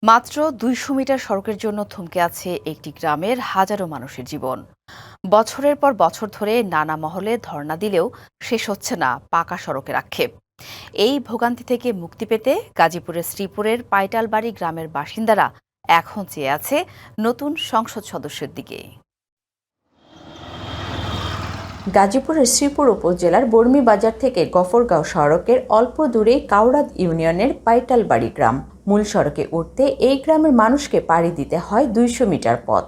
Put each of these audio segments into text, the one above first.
মাত্র ২০০ মিটার সড়কের জন্য থমকে আছে একটি গ্রামের হাজারো মানুষের জীবন। বছরের পর বছর ধরে নানা মহলে ধর্ণা দিলেও শেষ হচ্ছে না পাকা সড়কের আক্ষেপ। এই ভোগান্তি থেকে মুক্তি পেতে গাজীপুরের শ্রীপুরের পাইটালবাড়ি গ্রামের বাসিন্দারা এখন চেয়ে আছে নতুন সংসদ সদস্যের দিকে। গাজীপুরের শ্রীপুর উপজেলার বর্মি বাজার থেকে গফরগাঁও সড়কের অল্প দূরেই কাউরাদ ইউনিয়নের পাইটালবাড়ি গ্রাম। মূল সড়কে উঠতে এই গ্রামের মানুষকে পাড়ি দিতে হয় ২০০ মিটার পথ।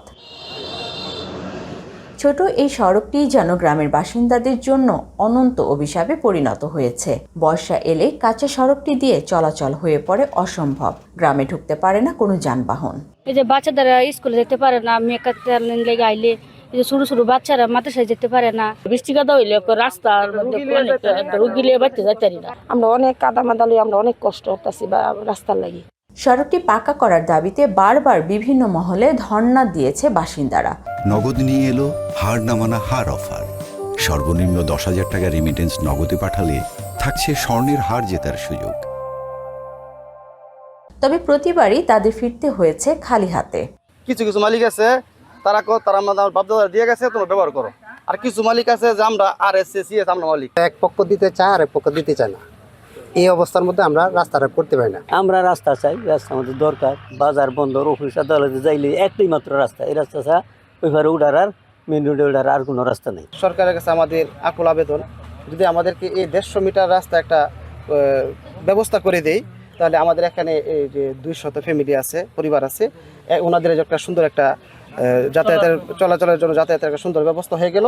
ছোট এই সড়কটি যেন গ্রামের বাসিন্দাদের জন্য অনন্ত অভিশাপে পরিণত হয়েছে। বর্ষা এলে কাঁচা সড়কটি দিয়ে চলাচল হয়ে পড়ে অসম্ভব। গ্রামে ঢুকতে পারে না কোনো যানবাহন। এই যে বাচ্চারা স্কুলে যেতে পারে না, মেকআপ লেগে আইলে এই যে ছোট ছোট বাচ্চারা মাদ্রাসায় যেতে পারে না। বৃষ্টি কাদা হইলে রাস্তার মধ্যে রুগীলে বাড়তে যেতে পারি না। আমরা অনেক কাদা মাদালি, আমরা অনেক কষ্ট করতেছি বা রাস্তার লাগি। সড়কটি পাকা করার দাবিতে বারবার বিভিন্ন মহলে ধর্ণা দিয়েছে বাসিন্দারা। নগদ নিয়ে এলো হার না মানা হার অফার। সর্বনিম্ন ১০,০০০ টাকা রেমিটেন্স নগদে পাঠালে থাকছে স্বর্ণের হার জেতার সুযোগ। তবে প্রতিবারই তাদের ফিরতে হয়েছে খালি হাতে। কিছু কিছু মালিক আছে তারা আমাদের বাপদাদা দিয়ে গেছে, তোমরা ব্যবহার করো। আর কিছু মালিক আছে যে আমরা আমরা মালিক, এক পক্ষ দিতে চায় আর এক পক্ষ দিতে চায় না। এই অবস্থার মধ্যে আমরা রাস্তাটা করতে পারি না। আমরা রাস্তা চাই, রাস্তা আমাদের দরকার। বাজার বন্দর অফিস আদালতে যাইলে একটাই মাত্র রাস্তা, এই রাস্তা ছাড়া ওইভাবে উঠার আর মেন রোডে উঠার আর কোনো রাস্তা নেই। সরকারের কাছে আমাদের আকুল আবেদন, যদি আমাদেরকে এই ১৫০ মিটার রাস্তা একটা ব্যবস্থা করে দেয়, তাহলে আমাদের এখানে এই যে ২০০ ফ্যামিলি আছে, পরিবার আছে, ওনাদের একটা সুন্দর একটা যাতায়াতের চলাচলের জন্য যাতায়াতের একটা সুন্দর ব্যবস্থা হয়ে গেল।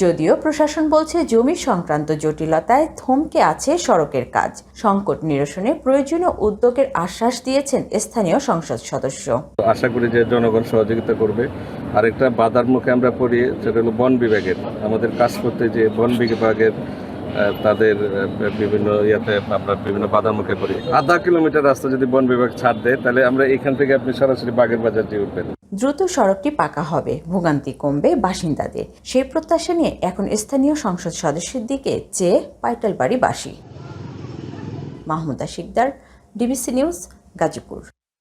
যদিও প্রশাসন বলছে জমি সংক্রান্ত জটিলতায় থমকে আছে সড়কের কাজ। সংকট নিরসনে প্রয়োজনীয় উদ্যোগের আশ্বাস দিয়েছেন স্থানীয় সংসদ সদস্য। আশা করি যে জনগণ সহযোগিতা করবে। আরেকটা বাধার মুখে আমরা পড়ি, সেটা হলো বন বিভাগের। আমাদের কাজ করতে যে বন বিভাগের তাদের বিভিন্ন আমরা বিভিন্ন বাধার মুখে পড়ি। আধা কিলোমিটার রাস্তা যদি বন বিভাগ ছাড় দেয়, তাহলে আমরা এখান থেকে আপনি সরাসরি বাগের বাজার দিয়ে উঠবেন। দ্রুত সড়কটি পাকা হবে, ভোগান্তি কমবে বাসিন্দাদের। সেই প্রত্যাশা নিয়ে এখন স্থানীয় সংসদ সদস্যের দিকে চেয়ে পাইটালবাড়িবাসী। Mahmuda Sikder, DBC news, Gazipur.